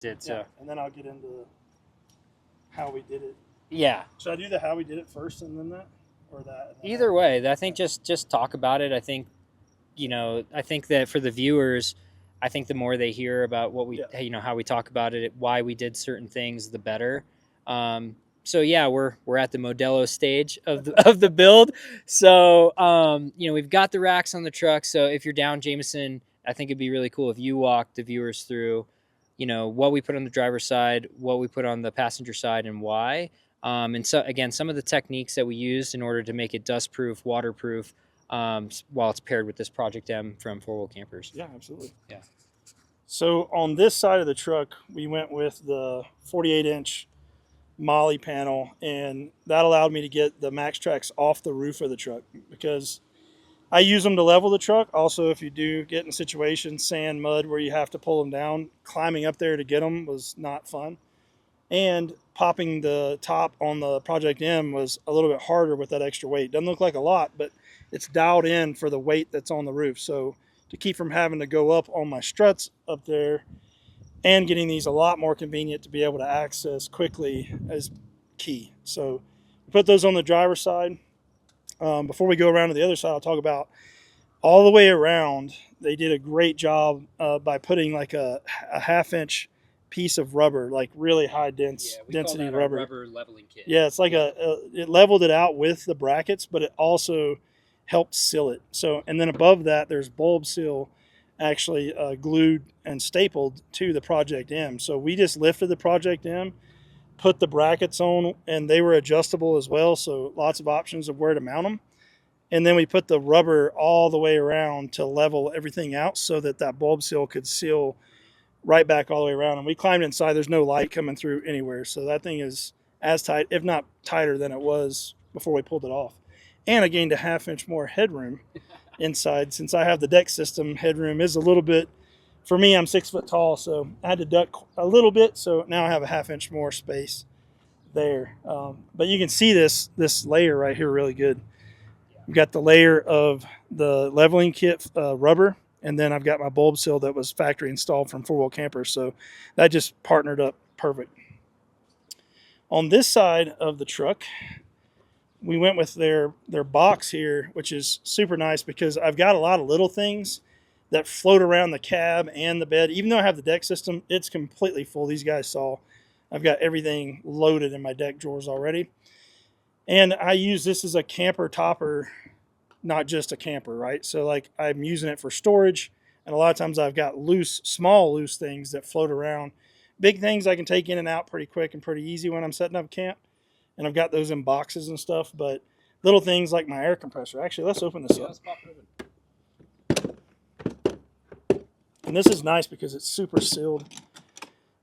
did so. Yeah, and then I'll get into how we did it. Yeah. Should I do the how we did it first and then that, or that? Either way, I think just talk about it. I think, you know, I think that for the viewers, I think the more they hear about what we, you know, how we talk about it, why we did certain things, the better. So yeah, we're at the Modelo stage of the build. So you know, we've got the racks on the truck. So if you're down, Jameson, I think it'd be really cool if you walk the viewers through, you know, what we put on the driver's side, what we put on the passenger side, and why. And so again, some of the techniques that we used in order to make it dust-proof, waterproof, while it's paired with this Project M from Four Wheel Campers. Yeah, absolutely. Yeah. So on this side of the truck, we went with the 48-inch Molly panel, and that allowed me to get the Max Tracks off the roof of the truck because I use them to level the truck. Also, if you do get in situations, sand, mud, where you have to pull them down, climbing up there to get them was not fun. And popping the top on the Project M was a little bit harder with that extra weight. Doesn't look like a lot, but it's dialed in for the weight that's on the roof. So to keep from having to go up on my struts up there and getting these a lot more convenient to be able to access quickly is key. So put those on the driver's side. Before we go around to the other side, I'll talk about all the way around. They did a great job by putting like a half-inch piece of rubber, like really high density rubber leveling kit. Yeah, it's like it leveled it out with the brackets, but it also helped seal it. So, and then above that, there's bulb seal actually glued and stapled to the Project M. So we just lifted the Project M, put the brackets on, and they were adjustable as well. So lots of options of where to mount them. And then we put the rubber all the way around to level everything out so that that bulb seal could seal right back all the way around. And we climbed inside. There's no light coming through anywhere. So that thing is as tight, if not tighter than it was before we pulled it off. And I gained a half-inch more headroom inside. Since I have the deck system, headroom is a little bit, for me, I'm 6 foot tall, so I had to duck a little bit. So now I have a half-inch more space there. But you can see this layer right here really good. We've got the layer of the leveling kit rubber, and then I've got my bulb seal that was factory installed from Four Wheel Campers. So that just partnered up perfect. On this side of the truck, we went with their box here, which is super nice because I've got a lot of little things that float around the cab and the bed. Even though I have the deck system, it's completely full. These guys saw I've got everything loaded in my deck drawers already. And I use this as a camper topper, not just a camper, right? So like I'm using it for storage, and a lot of times I've got small loose things that float around. Big things I can take in and out pretty quick and pretty easy when I'm setting up camp. And I've got those in boxes and stuff, but little things like my air compressor. Actually, let's open this up. And this is nice because it's super sealed.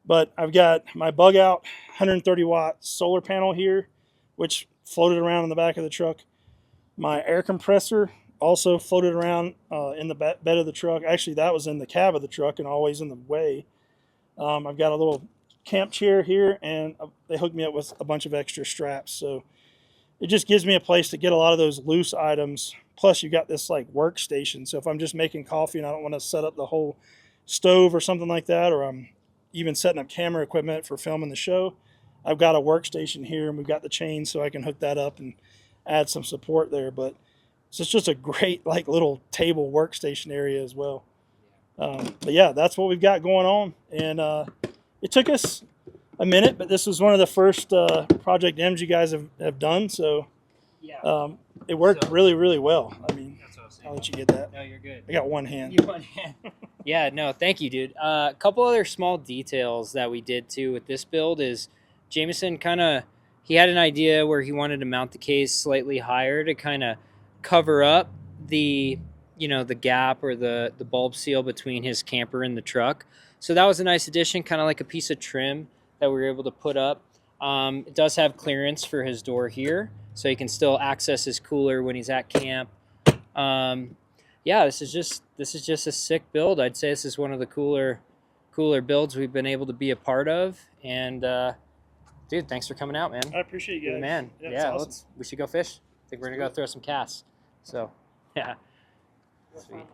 But I've got my bug out 130 watt solar panel here, which floated around in the back of the truck. My air compressor also floated around in the bed of the truck. Actually, that was in the cab of the truck and always in the way. I've got a little camp chair here, and they hooked me up with a bunch of extra straps. So it just gives me a place to get a lot of those loose items. Plus, you got this like workstation. So if I'm just making coffee and I don't want to set up the whole stove or something like that, or I'm even setting up camera equipment for filming the show, I've got a workstation here, and we've got the chain so I can hook that up and add some support there. But so it's just a great like little table workstation area as well. But yeah, that's what we've got going on. And it took us a minute, but this was one of the first Project M's you guys have done. So Yeah. It worked really, really well. I mean, I'll let you get that. No, you're good. I got one hand. You one hand. Yeah, no, thank you, dude. A couple other small details that we did too with this build is Jameson he had an idea where he wanted to mount the case slightly higher to kind of cover up the, you know, the gap or the bulb seal between his camper and the truck. So that was a nice addition, kind of like a piece of trim that we were able to put up. It does have clearance for his door here, so he can still access his cooler when he's at camp. Yeah, this is just a sick build. I'd say this is one of the cooler builds we've been able to be a part of. And dude, thanks for coming out, man. I appreciate you guys. Man, yeah, awesome. we should go fish. I think we're gonna go throw some casts. So, yeah. Sweet.